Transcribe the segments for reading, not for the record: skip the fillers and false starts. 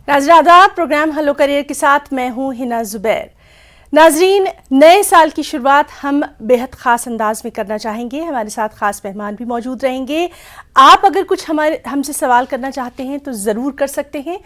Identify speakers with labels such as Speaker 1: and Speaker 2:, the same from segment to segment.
Speaker 1: नाज़रीन आदाब, programme hello career के साथ मैं हूं हिना जुबैर। नाजरीन, नए साल की शुरुआत हम बेहद ख़ास अंदाज में करना चाहेंगे। हमारे साथ ख़ास मेहमान भी मौजूद रहेंगे। आप अगर कुछ हमसे सवाल करना चाहते हैं तो ज़रूर कर सकते हैं।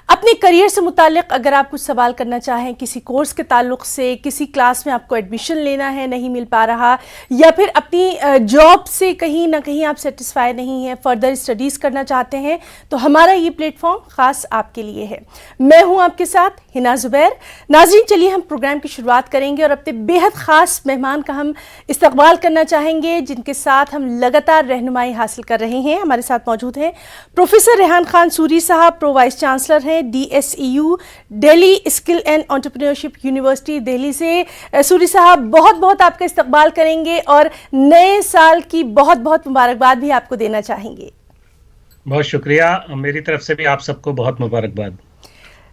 Speaker 1: अपने करियर से मुताल्लिक़ अगर आप कुछ सवाल करना चाहें, किसी कोर्स के ताल्लुक़ से, किसी क्लास में आपको एडमिशन लेना है, नहीं मिल पा रहा, या फिर अपनी जॉब से कहीं ना कहीं आप सेटिस्फाई नहीं हैं, फर्दर स्टडीज़ करना चाहते हैं, तो हमारा ये प्लेटफॉर्म ख़ास आपके लिए है। मैं हूँ आपके साथ हिना जुबैर। नाज़रीन, चलिए हम प्रोग्राम की शुरुआत करेंगे और अपने बेहद ख़ास मेहमान का हम इस्तकबाल करना चाहेंगे, जिनके साथ हम लगातार रहनुमाई हासिल कर रहे हैं। हमारे साथ मौजूद हैं प्रोफेसर रेहान खान सूरी साहब, प्रो वाइस चांसलर हैं DSEU Delhi skill and entrepreneurship university Delhi से। सूरी साहब, बहुत बहुत आपका इस्तकबाल करेंगे और नए साल की बहुत बहुत मुबारकबाद भी आपको देना चाहेंगे।
Speaker 2: बहुत शुक्रिया, मेरी तरफ से भी आप सबको बहुत मुबारकबाद।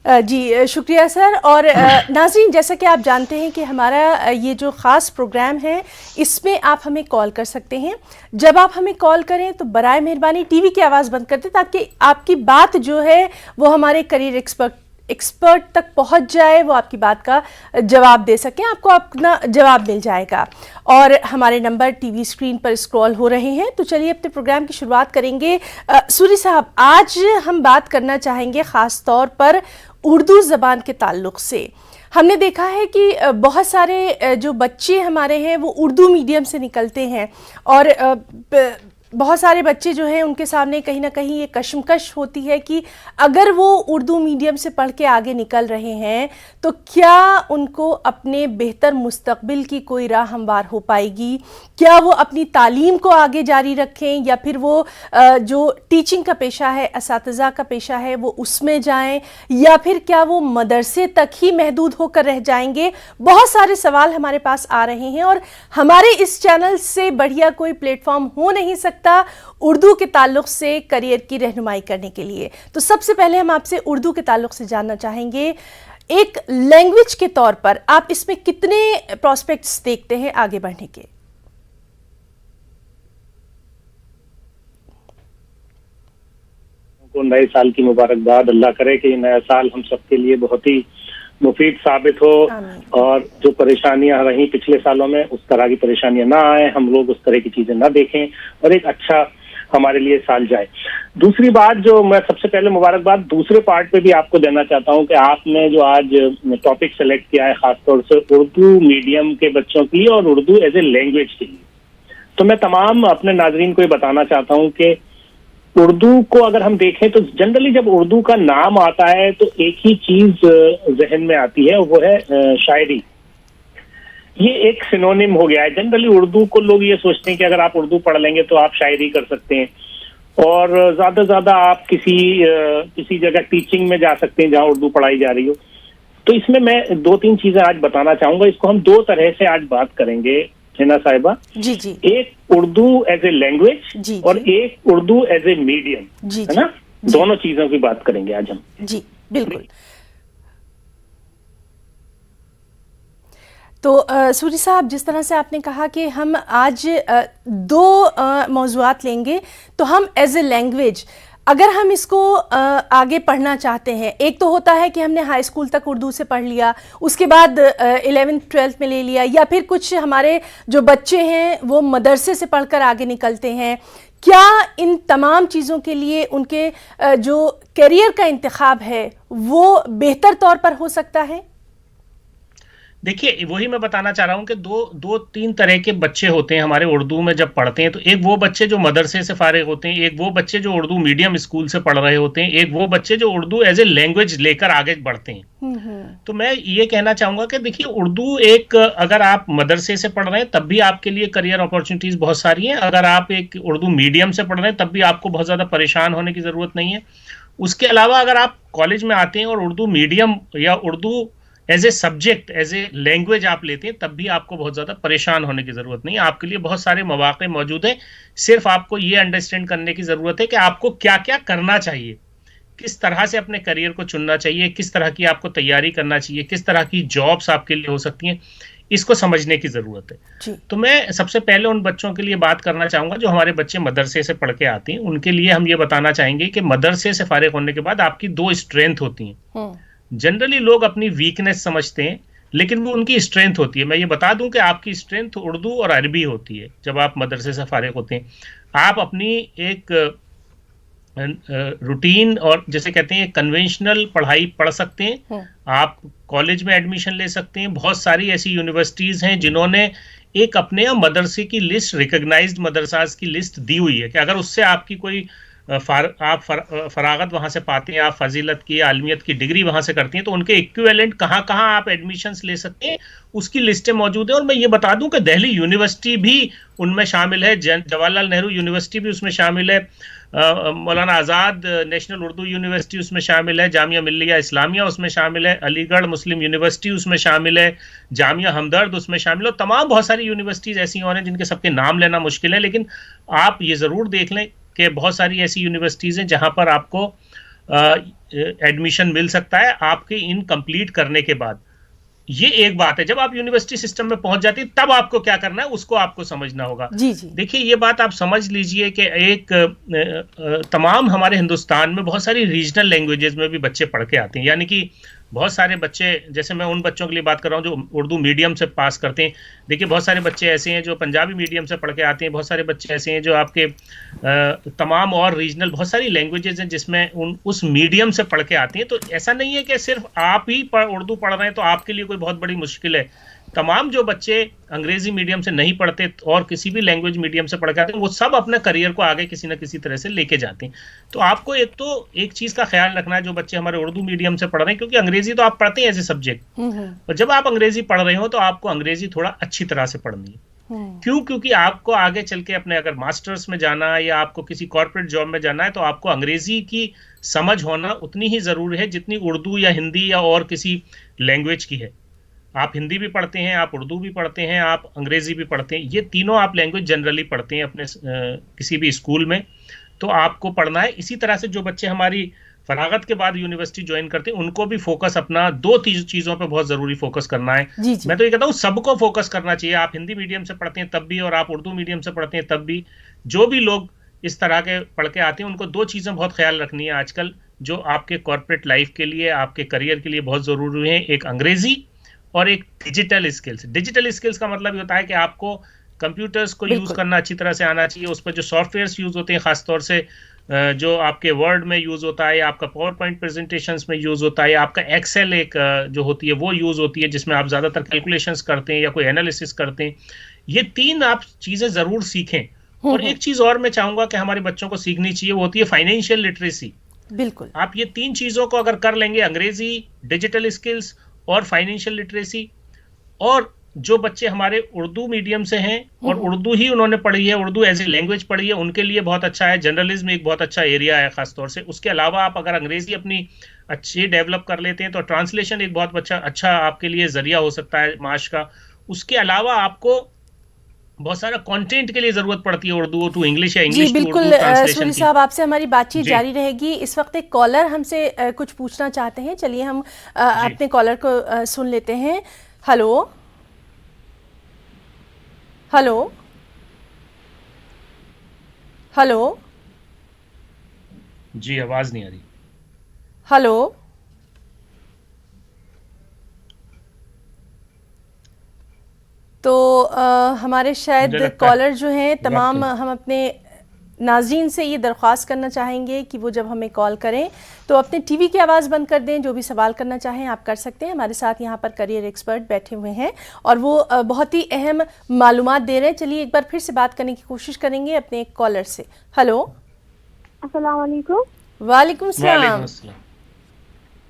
Speaker 1: जी शुक्रिया सर। और नाज़रीन, जैसा कि आप जानते हैं कि हमारा ये जो ख़ास प्रोग्राम है, इसमें आप हमें कॉल कर सकते हैं। जब आप हमें कॉल करें तो बराए मेहरबानी टीवी की आवाज़ बंद कर दें, ताकि आपकी बात जो है वो हमारे करियर एक्सपर्ट तक पहुंच जाए, वो आपकी बात का जवाब दे सकें, आपको अपना जवाब मिल जाएगा। और हमारे नंबर टीवी स्क्रीन पर स्क्रॉल हो रहे हैं। तो चलिए अपने प्रोग्राम की शुरुआत करेंगे। सूरी साहब, आज हम बात करना चाहेंगे ख़ास तौर पर उर्दू ज़बान के ताल्लुक़ से। हमने देखा है कि बहुत सारे जो बच्चे हमारे हैं वो उर्दू मीडियम से निकलते हैं, और बहुत सारे बच्चे जो हैं उनके सामने कहीं ना कहीं ये कशमकश होती है कि अगर वो उर्दू मीडियम से पढ़ के आगे निकल रहे हैं तो क्या उनको अपने बेहतर मुस्तकबिल की कोई राह हमवार हो पाएगी, क्या वो अपनी तालीम को आगे जारी रखें, या फिर वो जो टीचिंग का पेशा है, असातिज़ा का पेशा है, वो उसमें जाएं, या फिर क्या वो मदरसे तक ही महदूद होकर रह जाएंगे। बहुत सारे सवाल हमारे पास आ रहे हैं और हमारे इस चैनल से बढ़िया कोई प्लेटफॉर्म हो नहीं सकता उर्दू के ताल्लुक से करियर की रहनुमाई करने के लिए। तो सबसे पहले हम आपसे उर्दू के ताल्लुक से जानना चाहेंगे, एक लैंग्वेज के तौर पर आप इसमें कितने प्रोस्पेक्ट्स देखते हैं आगे बढ़ने के?
Speaker 3: को नए साल की मुबारकबाद। अल्लाह करे कि नया साल हम सबके लिए बहुत ही मुफीद साबित हो, और जो परेशानियां रही पिछले सालों में उस तरह की परेशानियां ना आए, हम लोग उस तरह की चीजें ना देखें, और एक अच्छा हमारे लिए साल जाए। दूसरी बात जो मैं सबसे पहले मुबारकबाद दूसरे पार्ट पे भी आपको देना चाहता हूं कि आपने जो आज टॉपिक सेलेक्ट किया है खासतौर से उर्दू मीडियम के बच्चों के लिए और उर्दू एज ए लैंग्वेज के लिए, तो मैं तमाम अपने नाजरीन को ये बताना चाहता हूँ कि उर्दू को अगर हम देखें तो जनरली जब उर्दू का नाम आता है तो एक ही चीज जहन में आती है, वो है शायरी। ये एक सिनोनिम हो गया है। जनरली उर्दू को लोग ये सोचते हैं कि अगर आप उर्दू पढ़ लेंगे तो आप शायरी कर सकते हैं, और ज्यादा से ज्यादा आप किसी जगह टीचिंग में जा सकते हैं जहां उर्दू पढ़ाई जा रही हो। तो इसमें मैं 2-3 चीजें आज बताना चाहूंगा। इसको हम 2 तरह से आज बात करेंगे हिना साहिबा।
Speaker 1: जी जी।
Speaker 3: एक उर्दू एज ए लैंग्वेज और एक उर्दू एज ए मीडियम, है ना? दोनों चीजों की बात करेंगे आज हम।
Speaker 1: जी बिल्कुल। तो सूरी साहब, जिस तरह से आपने कहा कि हम आज 2 मौज़ूआत लेंगे, तो हम एज ए लैंग्वेज अगर हम इसको आगे पढ़ना चाहते हैं, एक तो होता है कि हमने हाई स्कूल तक उर्दू से पढ़ लिया, उसके बाद 11th-12th में ले लिया, या फिर कुछ हमारे जो बच्चे हैं वो मदरसे से पढ़कर आगे निकलते हैं। क्या इन तमाम चीज़ों के लिए उनके जो करियर का इंतखाब है वो बेहतर तौर पर हो सकता है?
Speaker 2: देखिए, वही मैं बताना चाह रहा हूं कि 3 तरह के बच्चे होते हैं हमारे उर्दू में जब पढ़ते हैं। तो एक वो बच्चे जो मदरसे से फारिग होते हैं, एक वो बच्चे जो उर्दू मीडियम स्कूल से पढ़ रहे होते हैं, एक वो बच्चे जो उर्दू एज ए लैंग्वेज लेकर आगे बढ़ते हैं। तो मैं ये कहना चाहूंगा कि देखिए, उर्दू एक, अगर आप मदरसे से पढ़ रहे हैं तब भी आपके लिए करियर अपॉर्चुनिटीज बहुत सारी हैं। अगर आप एक उर्दू मीडियम से पढ़ रहे हैं तब भी आपको बहुत ज्यादा परेशान होने की जरूरत नहीं है। उसके अलावा अगर आप कॉलेज में आते हैं और उर्दू मीडियम या Urdu as a subject, as a language आप लेते हैं, तब भी आपको बहुत ज़्यादा परेशान होने की ज़रूरत नहीं है। आपके लिए बहुत सारे मौके मौजूद हैं। सिर्फ आपको ये अंडरस्टैंड करने की ज़रूरत है कि आपको क्या क्या करना चाहिए, किस तरह से अपने करियर को चुनना चाहिए, किस तरह की आपको तैयारी करना चाहिए, किस तरह की जॉब्स आपके लिए हो सकती हैं। इसको समझने की जरूरत है। तो मैं सबसे पहले उन बच्चों के लिए बात करना चाहूंगा जो हमारे बच्चे मदरसे से पढ़ के आते हैं। उनके लिए हम ये बताना चाहेंगे कि मदरसे से फारिग होने के बाद आपकी दो स्ट्रेंथ होती हैं। जनरली लोग अपनी वीकनेस समझते हैं, लेकिन वो उनकी स्ट्रेंथ होती है। मैं ये बता दूं कि आपकी स्ट्रेंथ उर्दू और अरबी होती है। जब आप मदरसे से फारिग होते हैं, आप अपनी एक रूटीन और जैसे कहते हैं कन्वेंशनल पढ़ाई पढ़ सकते हैं। आप कॉलेज में एडमिशन ले सकते हैं। बहुत सारी ऐसी यूनिवर्सिटीज हैं जिन्होंने एक अपने मदरसे की लिस्ट, रिकॉग्नाइज्ड मदरसाज की लिस्ट दी हुई है कि अगर उससे आपकी कोई फरागत वहां से पाते हैं, आप फजीलत की, आलमियत की डिग्री वहां से करती हैं, तो उनके इक्विवेलेंट कहाँ कहाँ आप एडमिशन्स ले सकते हैं उसकी लिस्टें मौजूद है। और मैं ये बता दूं कि दिल्ली यूनिवर्सिटी भी उनमें शामिल है, जवाहरलाल नेहरू यूनिवर्सिटी भी उसमें शामिल है, मौलाना आज़ाद नेशनल उर्दू यूनिवर्सिटी उसमें शामिल है, जामिया मिल्लिया इस्लामिया उसमें शामिल है, अलीगढ़ मुस्लिम यूनिवर्सिटी उसमें शामिल है, जामिया हमदर्द उसमें शामिल है। तमाम बहुत सारी यूनिवर्सिटीज ऐसी और हैं जिनके सबके नाम लेना मुश्किल है, लेकिन आप ये ज़रूर देख लें कि बहुत सारी ऐसी यूनिवर्सिटीज हैं जहां पर आपको एडमिशन मिल सकता है आपके इन कंप्लीट करने के बाद। ये एक बात है। जब आप यूनिवर्सिटी सिस्टम में पहुंच जाती है तब आपको क्या करना है उसको आपको समझना होगा।
Speaker 1: जी जी।
Speaker 2: देखिए ये बात आप समझ लीजिए कि एक तमाम हमारे हिंदुस्तान में बहुत सारी रीजनल लैंग्वेजेस में भी बच्चे पढ़ के आते हैं। यानी कि बहुत सारे बच्चे, जैसे मैं उन बच्चों के लिए बात कर रहा हूँ जो उर्दू मीडियम से पास करते हैं। देखिए बहुत सारे बच्चे ऐसे हैं जो पंजाबी मीडियम से पढ़ के आते हैं, बहुत सारे बच्चे ऐसे हैं जो आपके तमाम और रीजनल बहुत सारी लैंग्वेजेस हैं जिसमें उस मीडियम से पढ़ के आते हैं। तो ऐसा नहीं है कि सिर्फ आप ही उर्दू पढ़ रहे हैं तो आपके लिए कोई बहुत बड़ी मुश्किल है। तमाम जो बच्चे अंग्रेजी मीडियम से नहीं पढ़ते और किसी भी लैंग्वेज मीडियम से पढ़ के आते हैं, वो सब अपने करियर को आगे किसी न किसी तरह से लेके जाते हैं। तो आपको एक चीज का ख्याल रखना है, जो बच्चे हमारे उर्दू मीडियम से पढ़ रहे हैं, क्योंकि अंग्रेजी तो आप पढ़ते हैं एज ए सब्जेक्ट, और जब आप अंग्रेजी पढ़ रहे हो तो आपको अंग्रेजी थोड़ा अच्छी तरह से पढ़नी है। क्यों? क्योंकि आपको आगे चल के अपने अगर मास्टर्स में जाना है या आपको किसी कॉर्पोरेट जॉब में जाना है, तो आपको अंग्रेजी की समझ होना उतनी ही जरूरी है जितनी उर्दू या हिंदी या और किसी लैंग्वेज की है। आप हिंदी भी पढ़ते हैं, आप उर्दू भी पढ़ते हैं, आप अंग्रेजी भी पढ़ते हैं, ये तीनों आप लैंग्वेज जनरली पढ़ते हैं अपने किसी भी स्कूल में, तो आपको पढ़ना है। इसी तरह से जो बच्चे हमारी फरागत के बाद यूनिवर्सिटी ज्वाइन करते हैं, उनको भी फोकस अपना दो चीजों पे बहुत जरूरी फोकस करना है।
Speaker 1: जी जी।
Speaker 2: मैं तो ये कहता हूँ सबको फोकस करना चाहिए। आप हिंदी मीडियम से पढ़ते हैं तब भी और आप उर्दू मीडियम से पढ़ते हैं तब भी, जो भी लोग इस तरह के पढ़ के आते हैं उनको दो चीजें बहुत ख्याल रखनी है आजकल, जो आपके कॉर्पोरेट लाइफ के लिए, आपके करियर के लिए बहुत जरूरी है। एक अंग्रेजी और एक डिजिटल स्किल्स। डिजिटल स्किल्स का मतलब ये होता है कि आपको कंप्यूटर्स को यूज करना अच्छी तरह से आना चाहिए। उस पर जो सॉफ्टवेयर्स यूज होते हैं, खासतौर से जो आपके वर्ड में यूज होता है, आपका पावर पॉइंट प्रेजेंटेशंस में यूज होता है, आपका एक्सेल एक जो होती है वो यूज होती है जिसमें आप ज्यादातर कैलकुलेशंस करते हैं या कोई एनालिसिस करते हैं। ये तीन आप चीजें जरूर सीखें। और एक चीज और मैं चाहूंगा कि हमारे बच्चों को सीखनी चाहिए, वो होती है फाइनेंशियल लिटरेसी।
Speaker 1: बिल्कुल।
Speaker 2: आप ये तीन चीजों को अगर कर लेंगे, अंग्रेजी, डिजिटल स्किल्स और फाइनेंशियल लिटरेसी, और जो बच्चे हमारे उर्दू मीडियम से हैं और उर्दू ही उन्होंने पढ़ी है, उर्दू एज ए लैंग्वेज पढ़ी है, उनके लिए बहुत अच्छा है। जर्नलिज्म एक बहुत अच्छा एरिया है खासतौर से। उसके अलावा आप अगर अंग्रेजी अपनी अच्छी डेवलप कर लेते हैं तो ट्रांसलेशन एक बहुत अच्छा आपके लिए जरिया हो सकता है माश का। उसके अलावा आपको बहुत सारा कंटेंट के लिए जरूरत पड़ती है उर्दू टू इंग्लिश या English to Urdu translation.
Speaker 1: Suri साहब, आपसे हमारी बातचीत जारी रहेगी। इस वक्त एक कॉलर हमसे कुछ पूछना चाहते हैं, चलिए हम अपने कॉलर को सुन लेते हैं। हेलो हेलो हेलो
Speaker 2: जी, आवाज नहीं आ रही।
Speaker 1: हेलो तो हमारे शायद कॉलर जो हैं तमाम, हम अपने नाज़रीन से ये दरख्वास्त करना चाहेंगे कि वो जब हमें कॉल करें तो अपने टीवी की आवाज़ बंद कर दें। जो भी सवाल करना चाहें आप कर सकते हैं। हमारे साथ यहाँ पर करियर एक्सपर्ट बैठे हुए हैं और वो बहुत ही अहम मालूमात दे रहे हैं। चलिए एक बार फिर से बात करने की कोशिश करेंगे अपने एक कॉलर से। हेलो,
Speaker 4: अस्सलाम वालेकुम।
Speaker 1: वालेकुम सलाम।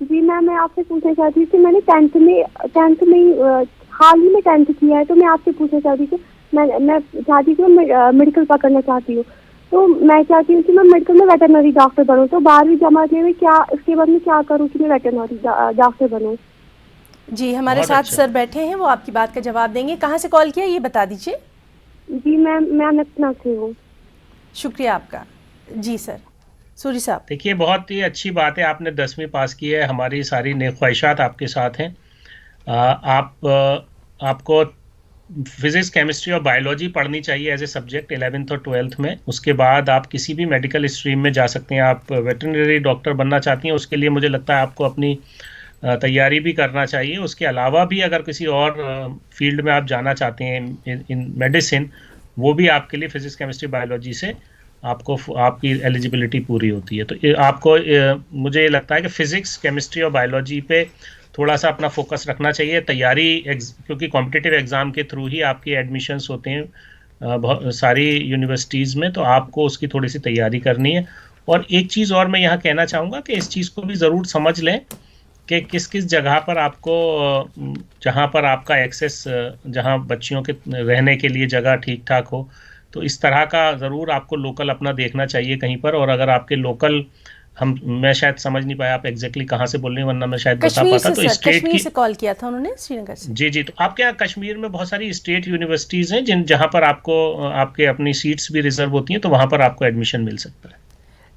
Speaker 4: जी मैम, मैं आपसे पूछना चाहती हूँ कि मैंने टेंथ में हाल ही में 10th किया है, तो मैं आपसे पूछना चाहती हूँ कि मैं चाहती हूँ मेडिकल पकड़ना चाहती हूँ, तो मैं चाहती हूँ कि मैं मेडिकल में वेटरनरी डॉक्टर बनूँ। तो 12वीं जमात में क्या इसके बाद में क्या करूँ कि मैं वेटरनरी डॉक्टर बनूँ?
Speaker 1: जी, हमारे साथ सर बैठे हैं, वो आपकी बात का जवाब देंगे। कहाँ से कॉल किया ये बता दीजिए।
Speaker 4: जी मैम, मैं अनंतनाग से हूँ।
Speaker 2: शुक्रिया
Speaker 1: आपका। जी सर, सूरी साहब।
Speaker 2: देखिए बहुत ही अच्छी बात है, आपने 10वीं पास की है, हमारी सारी नेक ख्वाहिशात आपके साथ हैं। आपको फिजिक्स, केमिस्ट्री और बायोलॉजी पढ़नी चाहिए एज ए सब्जेक्ट 11th और 12th में। उसके बाद आप किसी भी मेडिकल स्ट्रीम में जा सकते हैं। आप वेटरनरी डॉक्टर बनना चाहती हैं, उसके लिए मुझे लगता है आपको अपनी तैयारी भी करना चाहिए। उसके अलावा भी अगर किसी और फील्ड में आप जाना चाहते हैं इन मेडिसिन, वो भी आपके लिए फिजिक्स, केमिस्ट्री, बायोलॉजी से आपको आपकी एलिजिबिलिटी पूरी होती है। तो आपको मुझे लगता है कि फिजिक्स, केमिस्ट्री और बायोलॉजी पे थोड़ा सा अपना फोकस रखना चाहिए तैयारी, क्योंकि कॉम्पिटिटिव एग्ज़ाम के थ्रू ही आपकी एडमिशन्स होते हैं सारी यूनिवर्सिटीज़ में, तो आपको उसकी थोड़ी सी तैयारी करनी है। और एक चीज़ और मैं यहाँ कहना चाहूँगा कि इस चीज़ को भी ज़रूर समझ लें कि किस किस जगह पर आपको, जहाँ पर आपका एक्सेस, जहाँ बच्चियों के रहने के लिए जगह ठीक ठाक हो, तो इस तरह का ज़रूर आपको लोकल अपना देखना चाहिए कहीं पर। और अगर आपके लोकल, मैं शायद समझ नहीं पाया आप एग्जैक्टली कहाँ से बोल रहे हैं, वरना मैं शायद बता पाता। तो स्टेट
Speaker 1: कश्मीर से कॉल किया था उन्होंने, श्रीनगर से।
Speaker 2: जी, तो आपके यहाँ कश्मीर में बहुत सारी स्टेट यूनिवर्सिटीज़ हैं जहाँ पर आपको आपके अपनी सीट्स भी रिजर्व होती हैं, तो वहाँ पर आपको एडमिशन मिल सकता है।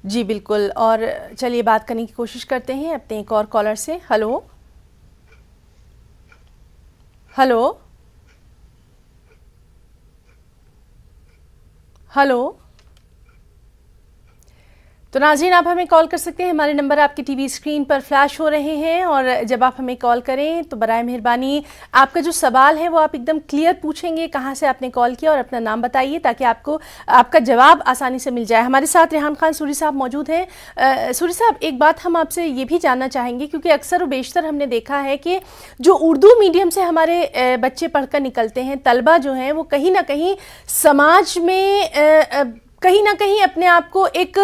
Speaker 1: जी बिल्कुल। और चलिए बात करने की कोशिश करते हैं अपने एक और कॉलर से। Hello hello hello. तो नाज़रीन, आप हमें कॉल कर सकते हैं, हमारे नंबर आपकी टीवी स्क्रीन पर फ्लैश हो रहे हैं। और जब आप हमें कॉल करें तो बराए मेहरबानी आपका जो सवाल है वो आप एकदम क्लियर पूछेंगे, कहाँ से आपने कॉल किया और अपना नाम बताइए, ताकि आपको आपका जवाब आसानी से मिल जाए। हमारे साथ रेहान खान सूरी साहब मौजूद हैं। सूरी साहब, एक बात हम आपसे ये भी जानना चाहेंगे, क्योंकि अक्सर व बेशतर हमने देखा है कि जो उर्दू मीडियम से हमारे बच्चे पढ़कर निकलते हैं, तलबा जो हैं, वो कहीं ना कहीं समाज में कहीं ना कहीं अपने आप को एक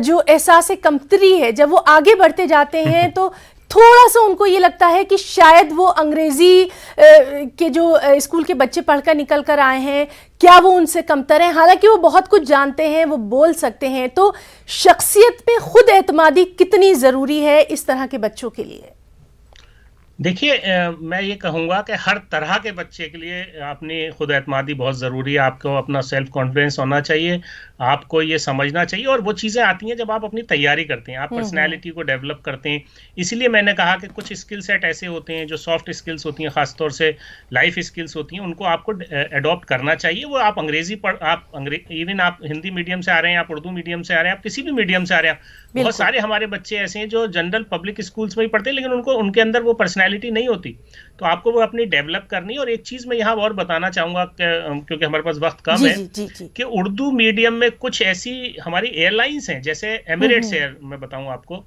Speaker 1: जो एहसास कमतरी है, जब वो आगे बढ़ते जाते हैं तो थोड़ा सा उनको ये लगता है कि शायद वो अंग्रेजी के जो स्कूल के बच्चे पढ़कर निकल कर आए हैं, क्या वो उनसे कमतर हैं, हालांकि वो बहुत कुछ जानते हैं, वो बोल सकते हैं। तो शख्सियत पे खुद एतमादी कितनी ज़रूरी है इस तरह के बच्चों के लिए?
Speaker 2: देखिए, मैं ये कहूँगा कि हर तरह के बच्चे के लिए अपनी खुद एतमादी बहुत ज़रूरी है। आपको अपना सेल्फ कॉन्फिडेंस होना चाहिए, आपको ये समझना चाहिए, और वो चीज़ें आती हैं जब आप अपनी तैयारी करते हैं, आप पर्सनैलिटी को डेवलप करते हैं। इसीलिए मैंने कहा कि कुछ स्किल सेट ऐसे होते हैं जो सॉफ्ट स्किल्स होती हैं, ख़ासतौर से लाइफ स्किल्स होती हैं, उनको आपको अडॉप्ट करना चाहिए। वो आप इवन आप हिंदी मीडियम से आ रहे हैं, आप उर्दू मीडियम से आ रहे हैं, आप किसी भी मीडियम से आ रहे हैं, बहुत सारे हमारे बच्चे ऐसे हैं जो जनरल पब्लिक स्कूल्स में ही पढ़ते हैं, लेकिन उनके अंदर वो पर्सनैलिटी नहीं होती, तो आपको वो अपनी डेवलप करनी है। और एक चीज़ मैं यहाँ और बताना चाहूँगा, क्योंकि हमारे पास वक्त कम है, कि उर्दू मीडियम में कुछ ऐसी हमारी एयरलाइंस हैं, जैसे एमिरेट्स एयर, मैं बताऊँ आपको,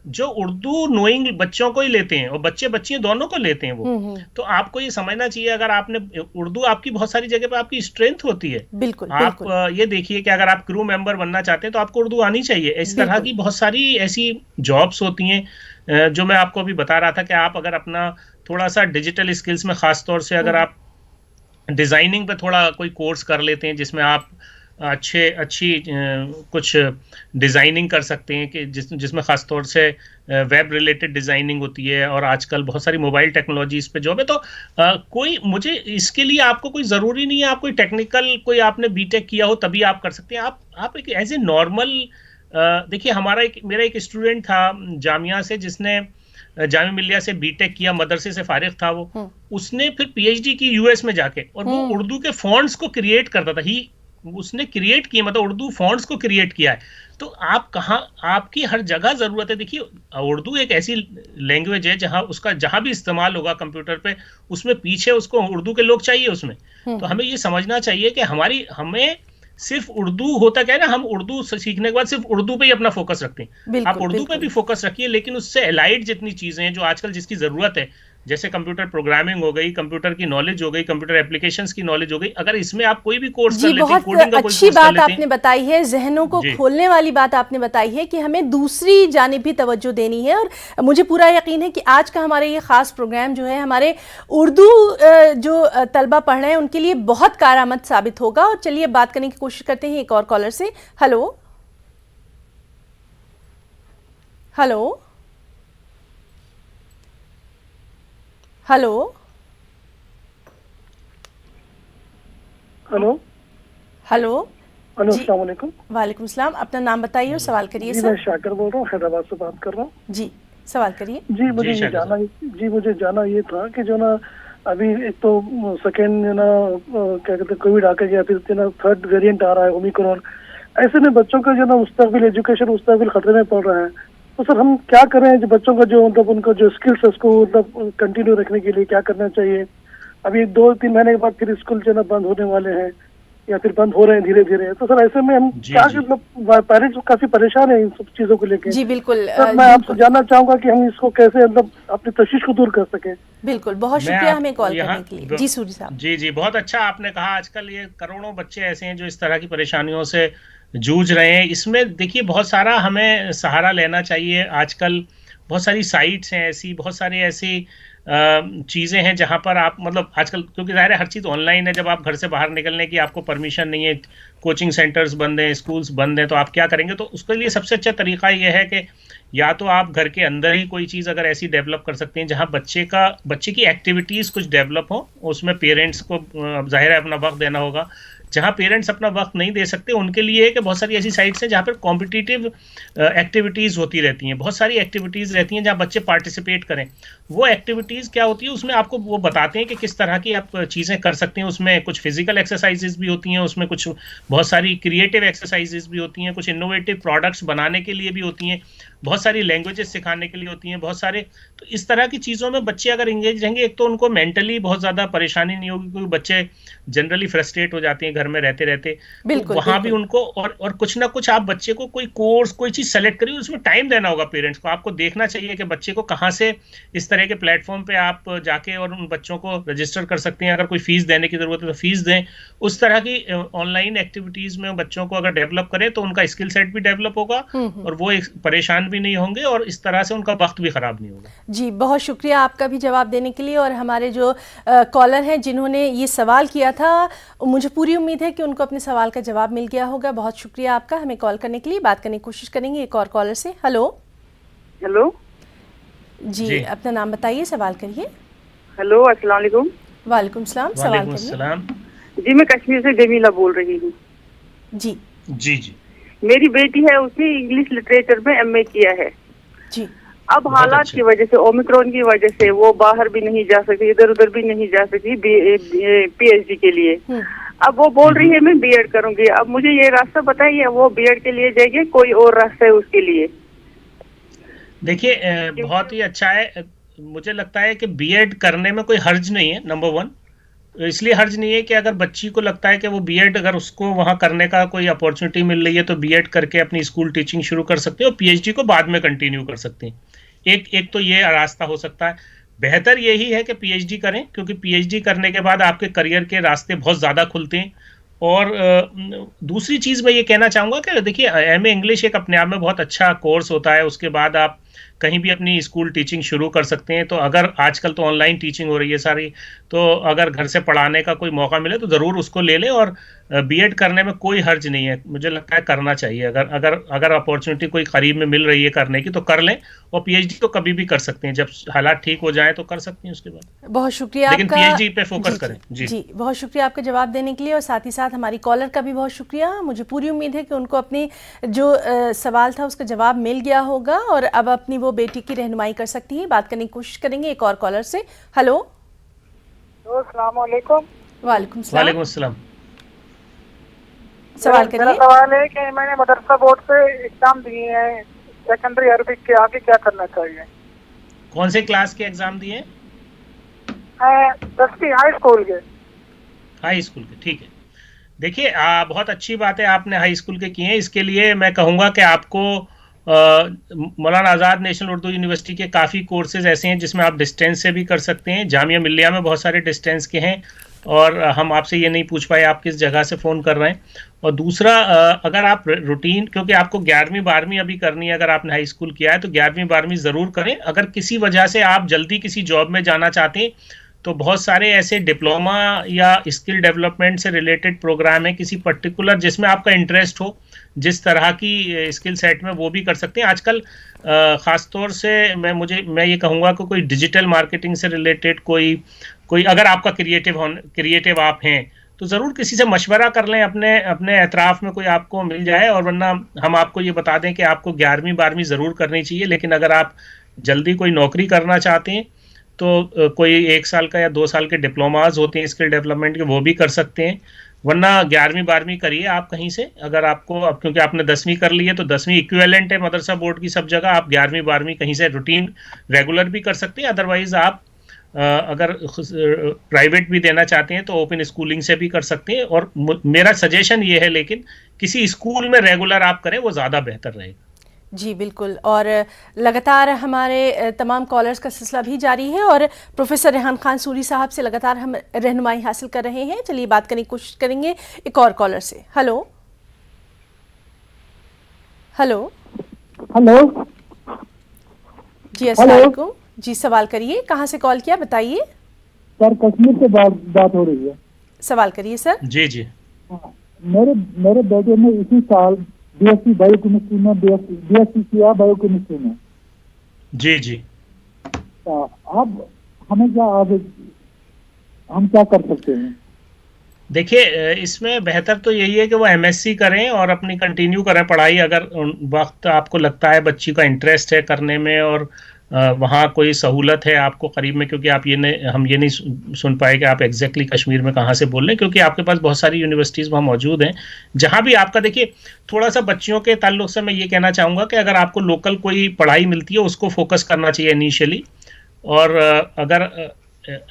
Speaker 2: जो उर्दू नोइंग बच्चों को ही लेते हैं, और बच्चे बच्चियां दोनों को लेते हैं वो। तो आपको ये समझना चाहिए, अगर आपने उर्दू, आपकी बहुत सारी जगह पे आपकी स्ट्रेंथ होती है।
Speaker 1: बिल्कुल,
Speaker 2: आप ये देखिए कि अगर आप क्रू मेंबर बनना चाहते हैं तो आपको उर्दू आनी चाहिए। इस तरह की बहुत सारी ऐसी जॉब्स होती हैं जो मैं आपको अभी बता रहा था, कि आप अगर अपना थोड़ा सा डिजिटल स्किल्स में, खासतौर से अगर आप डिजाइनिंग पे थोड़ा कोई कोर्स कर लेते हैं, जिसमें आप अच्छी कुछ डिज़ाइनिंग कर सकते हैं, कि जिसमें ख़ास तौर से वेब रिलेटेड डिज़ाइनिंग होती है, और आजकल बहुत सारी मोबाइल टेक्नोलॉजीज़ पे जॉब है। तो कोई, मुझे इसके लिए आपको कोई ज़रूरी नहीं है आप कोई टेक्निकल, कोई आपने बीटेक किया हो तभी आप कर सकते हैं। आप एक एज ए नॉर्मल, देखिए मेरा एक स्टूडेंट था जामिया से, जिसने जामिया मिल्लिया से बीटेक किया, मदरसे से फारिग था वो, उसने फिर पीएचडी की यूएस में जाके, और वो उर्दू के फॉन्ट्स को क्रिएट करता था, उसने क्रिएट किया, मतलब उर्दू फॉन्ट्स को क्रिएट किया है। तो आप कहाँ, आपकी हर जगह ज़रूरत है। देखिए, उर्दू एक ऐसी लैंग्वेज है जहाँ भी इस्तेमाल होगा कंप्यूटर पे, उसमें पीछे उसको उर्दू के लोग चाहिए उसमें। तो हमें ये समझना चाहिए कि हमें सिर्फ उर्दू होता क्या है ना, हम उर्दू सीखने के बाद सिर्फ उर्दू पे ही अपना फोकस रखते हैं। आप उर्दू पे भी फोकस रखिए, लेकिन उससे एलाइड जितनी चीज़ें हैं जो आजकल जिसकी ज़रूरत है, जैसे कंप्यूटर प्रोग्रामिंग हो गई, कंप्यूटर की नॉलेज हो गई, कंप्यूटर एप्लीकेशंस की नॉलेज हो गई, अगर इसमें आप कोई भी कोर्स कर लेते हैं, कोडिंग का कोई
Speaker 1: अच्छी बात आपने बताई है, जहनों को खोलने वाली बात आपने बताई है कि हमें दूसरी जानिब भी तवज्जो देनी है। और मुझे पूरा यकीन है कि आज का हमारे ये खास प्रोग्राम जो है, हमारे उर्दू जो तलबा पढ़ रहे हैं उनके लिए बहुत कारआमद साबित होगा। और चलिए बात करने की कोशिश करते हैं एक और कॉलर से। Hello hello hello
Speaker 5: hello
Speaker 1: hello
Speaker 5: hello, अस्सलाम वालेकुम।
Speaker 1: वालेकुम सलाम। अपना नाम बताइए और सवाल करिए।
Speaker 5: जी, मैं शाकिर बोल रहा हूँ, हैदराबाद से बात कर रहा हूँ।
Speaker 1: जी, सवाल करिए।
Speaker 5: जी, मुझे जाना ये था कि जो ना अभी एक तो सेकेंड ना क्या कहते हैं कोविड आके गया, फिर ना थर्ड वेरिएंट आ रहा है ओमिक्रॉन। ऐसे में बच्चों का जो ना मुस्तकबिल एजुकेशन मुस्तकबिल खतरे में पड़ रहा है। तो सर हम क्या करें, जो बच्चों का जो मतलब उनका जो स्किल्स है उसको मतलब कंटिन्यू रखने के लिए क्या करना चाहिए? अभी 2-3 महीने के बाद फिर स्कूल जो ना बंद होने वाले हैं या फिर बंद हो रहे हैं धीरे धीरे। तो सर ऐसे में हम क्या मतलब पेरेंट्स काफी परेशान है इन सब चीजों को लेकर।
Speaker 1: जी बिल्कुल।
Speaker 5: सर मैं आपसे जानना चाहूंगा कि हम इसको कैसे मतलब अपनी तशवीश को दूर कर सके।
Speaker 1: बिल्कुल, बहुत शुक्रिया हमें कॉल करने के लिए। जी सूर्य साहब।
Speaker 2: जी बहुत अच्छा आपने कहा। आजकल ये करोड़ों बच्चे ऐसे हैं जो इस तरह की परेशानियों से जूझ रहे हैं। इसमें देखिए बहुत सारा हमें सहारा लेना चाहिए। आजकल बहुत सारी साइट्स हैं ऐसी, बहुत सारी ऐसी चीज़ें हैं जहां पर आप मतलब आजकल क्योंकि ज़ाहिर है हर चीज़ ऑनलाइन है, जब आप घर से बाहर निकलने की आपको परमिशन नहीं है, कोचिंग सेंटर्स बंद हैं, स्कूल्स बंद हैं, तो आप क्या करेंगे? तो उसके लिए सबसे अच्छा तरीका ये है कि या तो आप घर के अंदर ही कोई चीज़ अगर ऐसी डेवलप कर सकते हैं जहां बच्चे की एक्टिविटीज़ कुछ डेवलप हो, उसमें पेरेंट्स को ज़ाहिर है अपना वक्त देना होगा। जहां पेरेंट्स अपना वक्त नहीं दे सकते उनके लिए है कि बहुत सारी ऐसी साइट्स हैं जहां पर कॉम्पिटिटिव एक्टिविटीज़ होती रहती हैं, बहुत सारी एक्टिविटीज़ रहती हैं जहां बच्चे पार्टिसिपेट करें। वो एक्टिविटीज़ क्या होती है, उसमें आपको वो बताते हैं कि किस तरह की आप चीज़ें कर सकते हैं। उसमें कुछ फिजिकल एक्सरसाइजेज भी होती हैं, उसमें कुछ बहुत सारी क्रिएटिव एक्सरसाइजेज भी होती हैं, कुछ इनोवेटिव प्रोडक्ट्स बनाने के लिए भी होती हैं, बहुत सारी लैंग्वेजेस सिखाने के लिए होती हैं, बहुत सारे। तो इस तरह की चीज़ों में बच्चे अगर इंगेज रहेंगे, एक तो उनको मेंटली बहुत ज़्यादा परेशानी नहीं होगी, क्योंकि बच्चे जनरली फ्रस्ट्रेट हो जाते हैं घर में रहते रहते। तो वहाँ भी उनको और कुछ ना कुछ आप बच्चे को कोई कोर्स कोई चीज़ सेलेक्ट करिए, उसमें टाइम देना होगा पेरेंट्स को। आपको देखना चाहिए कि बच्चे को कहाँ से इस तरह के प्लेटफॉर्म पे आप जाके और उन बच्चों को रजिस्टर कर सकते हैं। अगर कोई फीस देने की जरूरत है तो फीस दें। उस तरह की ऑनलाइन एक्टिविटीज़ में बच्चों को अगर डेवलप करें तो उनका स्किल सेट भी डेवलप होगा और वो परेशान भी नहीं होंगे और इस तरह से उनका वक्त भी खराब नहीं होगा।
Speaker 1: जी बहुत शुक्रिया आपका भी जवाब देने के लिए। और हमारे जो कॉलर हैं जिन्होंने ये सवाल किया था, मुझे पूरी उम्मीद है कि उनको अपने सवाल का जवाब मिल गया होगा। बहुत शुक्रिया आपका हमें कॉल करने के लिए। बात करने की कोशिश करेंगे एक और कॉलर से। हेलो
Speaker 6: हेलो
Speaker 1: जी, अपना नाम बताइए, सवाल करिए।
Speaker 6: हेलो अस्सलाम वालेकुम।
Speaker 1: वालेकुम सलाम, सवाल करिए।
Speaker 6: जी मैं कश्मीर से जमीला बोल रही हूँ।
Speaker 1: जी
Speaker 2: जी जी
Speaker 6: मेरी बेटी है, उसने इंग्लिश लिटरेचर में एमए किया है
Speaker 1: जी।
Speaker 6: अब हालात की वजह से, ओमिक्रॉन की वजह से वो बाहर भी नहीं जा सकती, इधर उधर भी नहीं जा सकती पीएचडी के लिए। अब वो बोल रही है मैं बीएड करूंगी। अब मुझे ये रास्ता बताइए, वो बीएड के लिए जाएगी, कोई और रास्ता है उसके लिए?
Speaker 2: देखिए बहुत ही अच्छा है। मुझे लगता है कि बीएड करने में कोई हर्ज नहीं है। नंबर 1 इसलिए हर्ज नहीं है कि अगर बच्ची को लगता है कि वो बीएड अगर उसको वहाँ करने का कोई अपॉर्चुनिटी मिल रही है तो बीएड करके अपनी स्कूल टीचिंग शुरू कर सकते हैं और पीएचडी को बाद में कंटिन्यू कर सकते हैं। एक तो ये रास्ता हो सकता है। बेहतर यही है कि पीएचडी करें, क्योंकि पीएचडी करने के बाद आपके करियर के रास्ते बहुत ज़्यादा खुलते हैं। और दूसरी चीज़ मैं ये कहना चाहूँगा कि देखिए एमए इंग्लिश एक अपने आप में बहुत अच्छा कोर्स होता है। उसके बाद आप कहीं भी अपनी स्कूल टीचिंग शुरू कर सकते हैं। तो अगर आजकल तो ऑनलाइन टीचिंग हो रही है सारी, तो अगर घर से पढ़ाने का कोई मौका मिले तो ज़रूर उसको ले लें। और बीएड करने में कोई हर्ज नहीं है, मुझे लगता है करना चाहिए। अगर अपॉर्चुनिटी कोई करीब में मिल रही है करने की तो कर लें। और पीएचडी तो कभी भी कर सकते हैं, जब हालात ठीक हो जाए तो कर सकते हैं उसके बाद।
Speaker 1: बहुत शुक्रिया
Speaker 2: लेकिन
Speaker 1: आपका।
Speaker 2: पीएचडी पे फोकस करें।
Speaker 1: जी बहुत शुक्रिया आपका जवाब देने के लिए। और साथ ही साथ हमारी कॉलर का भी बहुत शुक्रिया। मुझे पूरी उम्मीद है कि उनको अपनी जो सवाल था उसका जवाब मिल गया होगा और अब अपनी वो बेटी की रहनुमाई कर सकती है। बात करने की कोशिश करेंगे एक और कॉलर से। हेलो
Speaker 5: अस्सलाम वालेकुम।
Speaker 1: वालेकुम
Speaker 2: सलाम।
Speaker 1: सवाल करिए।
Speaker 5: मेरा सवाल है कि मैंने मदरसा बोर्ड से एग्जाम दिए हैं सेकेंडरी अरबिक के, आगे क्या करना चाहिए?
Speaker 2: कौन से क्लास के एग्जाम दिए?
Speaker 5: 10वीं हाई स्कूल के।
Speaker 2: हाई स्कूल के, ठीक है। देखिए बहुत अच्छी बात है आपने हाई स्कूल के किए हैं। इसके लिए मैं कहूँगा कि आपको मौलाना आज़ाद नेशनल उर्दू यूनिवर्सिटी के काफ़ी कोर्सेज ऐसे हैं जिसमें आप डिस्टेंस से भी कर सकते हैं। जामिया मिल्लिया में बहुत सारे डिस्टेंस के हैं और हम आपसे ये नहीं पूछ पाए आप किस जगह से फ़ोन कर रहे हैं। और दूसरा अगर आप रूटीन, क्योंकि आपको 11वीं 12वीं अभी करनी है, अगर आपने हाई स्कूल किया है तो 11वीं 12वीं ज़रूर करें। अगर किसी वजह से आप जल्दी किसी जॉब में जाना चाहते हैं तो बहुत सारे ऐसे डिप्लोमा या स्किल डेवलपमेंट से रिलेटेड प्रोग्राम है किसी पर्टिकुलर जिसमें आपका इंटरेस्ट हो, जिस तरह की स्किल सेट में, वो भी कर सकते हैं। आजकल ख़ास तौर से मैं ये कहूँगा कि कोई डिजिटल मार्केटिंग से रिलेटेड कोई अगर आपका क्रिएटिव आप हैं तो ज़रूर किसी से मशवरा कर लें, अपने एतराफ़ में कोई आपको मिल जाए। और वरना हम आपको ये बता दें कि आपको 11वीं 12वीं ज़रूर करनी चाहिए। लेकिन अगर आप जल्दी कोई नौकरी करना चाहते हैं तो कोई 1 साल का या 2 साल के डिप्लोमाज होते हैं स्किल डेवलपमेंट के, वो भी कर सकते हैं। वरना 11वीं-12वीं करिए आप कहीं से, अगर आपको, अब क्योंकि आपने 10वीं कर ली है तो 10वीं इक्विवेलेंट है मदरसा बोर्ड की सब जगह। आप 11वीं-12वीं कहीं से रूटीन रेगुलर भी कर सकते हैं। अदरवाइज आप अगर प्राइवेट भी देना चाहते हैं तो ओपन स्कूलिंग से भी कर सकते हैं। और मेरा सजेशन ये है, लेकिन किसी स्कूल में रेगुलर आप करें, वो ज़्यादा बेहतर रहेगा।
Speaker 1: जी बिल्कुल, और लगातार हमारे तमाम कॉलर्स का सिलसिला भी जारी है और प्रोफेसर रेहान खान सूरी साहब से लगातार हम रहनुमाई हासिल कर रहे हैं। चलिए बात करने की कोशिश करेंगे एक और कॉलर से। हेलो हेलो
Speaker 5: हेलो
Speaker 1: जी, अस्सलाम वालेकुम जी, सवाल करिए। कहाँ से कॉल किया, बताइए।
Speaker 5: सर कश्मीर से बात हो रही है।
Speaker 1: सवाल करिए सर।
Speaker 2: जी जी।
Speaker 5: मेरे बेटे ने इसी साल बीएससी बायोकेमिस्ट्री में बीएससी किया बायोकेमिस्ट्री में।
Speaker 2: जी जी।
Speaker 5: अब हमें क्या आगे, हम क्या कर सकते हैं?
Speaker 2: देखिए, इसमें बेहतर तो यही है कि वो एमएससी करें और अपनी कंटिन्यू करें पढ़ाई। अगर वक्त आपको लगता है बच्ची का इंटरेस्ट है करने में और वहाँ कोई सहूलत है आपको करीब में, क्योंकि आप हम ये नहीं सुन पाए कि आप एग्जैक्टली कश्मीर में कहाँ से बोल रहे हैं, क्योंकि आपके पास बहुत सारी यूनिवर्सिटीज़ वहाँ मौजूद हैं जहाँ भी आपका। देखिए, थोड़ा सा बच्चियों के ताल्लुक से मैं ये कहना चाहूँगा कि अगर आपको लोकल कोई पढ़ाई मिलती है उसको फोकस करना चाहिए इनिशियली। और अगर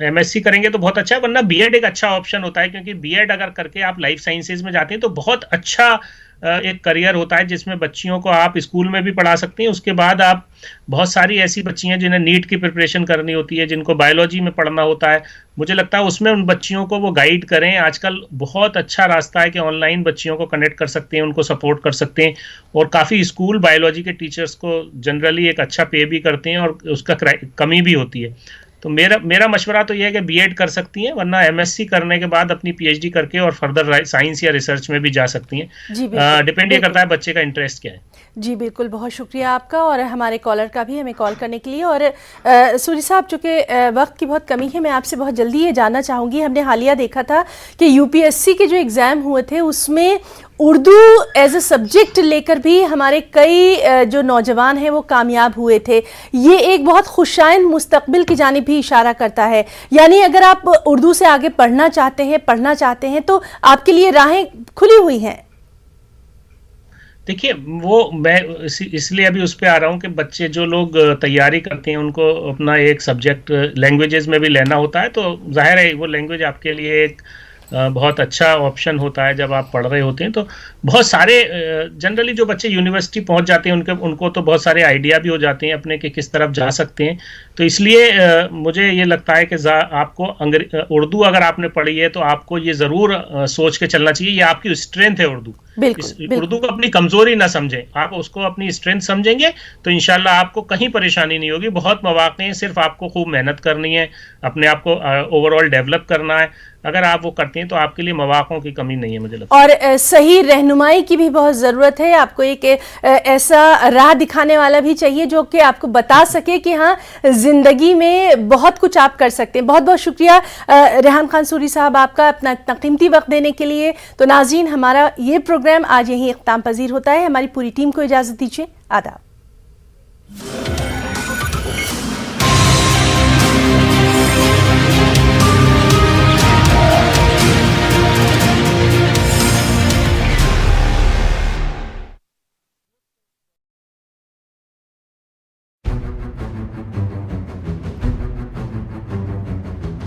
Speaker 2: एमएससी करेंगे तो बहुत अच्छा है, वरना बीएड एक अच्छा ऑप्शन होता है, क्योंकि बीएड अगर करके आप लाइफ साइंसेज में जाते हैं तो बहुत अच्छा एक करियर होता है, जिसमें बच्चियों को आप स्कूल में भी पढ़ा सकते हैं। उसके बाद आप बहुत सारी ऐसी बच्ची हैं जिन्हें नीट की प्रिपरेशन करनी होती है, जिनको बायोलॉजी में पढ़ना होता है, मुझे लगता है उसमें उन बच्चियों को वो गाइड करें। आजकल बहुत अच्छा रास्ता है कि ऑनलाइन बच्चियों को कनेक्ट कर सकते हैं, उनको सपोर्ट कर सकते हैं। और काफ़ी स्कूल बायोलॉजी के टीचर्स को जनरली एक अच्छा पे भी करते हैं और उसका कमी भी होती है। तो मेरा मशवरा तो यह है कि बीएड कर सकती हैं, वरना एमएससी करने के बाद अपनी पीएचडी करके और फर्दर साइंस या रिसर्च में भी जा सकती हैं। डिपेंड ये करता है बच्चे का इंटरेस्ट क्या है।
Speaker 1: जी बिल्कुल, बहुत शुक्रिया आपका और हमारे कॉलर का भी हमें कॉल करने के लिए। और सूरी साहब, चूँकि वक्त की बहुत कमी है, मैं आपसे बहुत जल्दी ये जानना चाहूँगी। हमने हालिया देखा था कि यूपीएससी के जो एग्ज़ाम हुए थे उसमें उर्दू एज ए सब्जेक्ट लेकर भी हमारे कई जो नौजवान हैं वो कामयाब हुए थे। ये एक बहुत खुशाइन मुस्तकबिल की जानिब भी इशारा करता है। यानी अगर आप उर्दू से आगे पढ़ना चाहते हैं तो आपके लिए राहें खुली हुई हैं।
Speaker 2: देखिए, वो मैं इसलिए अभी उस पर आ रहा हूँ कि बच्चे जो लोग तैयारी करते हैं उनको अपना एक सब्जेक्ट लैंग्वेजेस में भी लेना होता है, तो जाहिर है वो लैंग्वेज आपके लिए एक बहुत अच्छा ऑप्शन होता है जब आप पढ़ रहे होते हैं। तो बहुत सारे जनरली जो बच्चे यूनिवर्सिटी पहुंच जाते हैं उनको तो बहुत सारे आइडिया भी हो जाते हैं अपने कि किस तरफ जा सकते हैं। तो इसलिए मुझे ये लगता है कि आपको उर्दू अगर आपने पढ़ी है तो आपको ये ज़रूर सोच के चलना चाहिए, ये आपकी स्ट्रेंथ है उर्दू। उर्दू को अपनी कमजोरी ना समझें, आप उसको अपनी स्ट्रेंथ समझेंगे तो इंशाल्लाह आपको कहीं परेशानी नहीं होगी। बहुत मौके हैं, सिर्फ आपको खूब मेहनत करनी है, अपने आप को ओवरऑल डेवलप करना है। अगर आप वो करते हैं तो आपके लिए मौकों की कमी नहीं है मुझे लगता है।
Speaker 1: और सही रहनुमाई की भी बहुत ज़रूरत है। आपको एक ऐसा राह दिखाने वाला भी चाहिए जो कि आपको बता सके कि हाँ, ज़िंदगी में बहुत कुछ आप कर सकते हैं। बहुत बहुत शुक्रिया रेहान खान सूरी साहब आपका अपना इतना कीमती वक्त देने के लिए। तो नाज़रीन, हमारा ये प्रोग्राम आज यहीं इख्तिताम पजीर होता है। हमारी पूरी टीम को इजाज़त दीजिए। आदाब।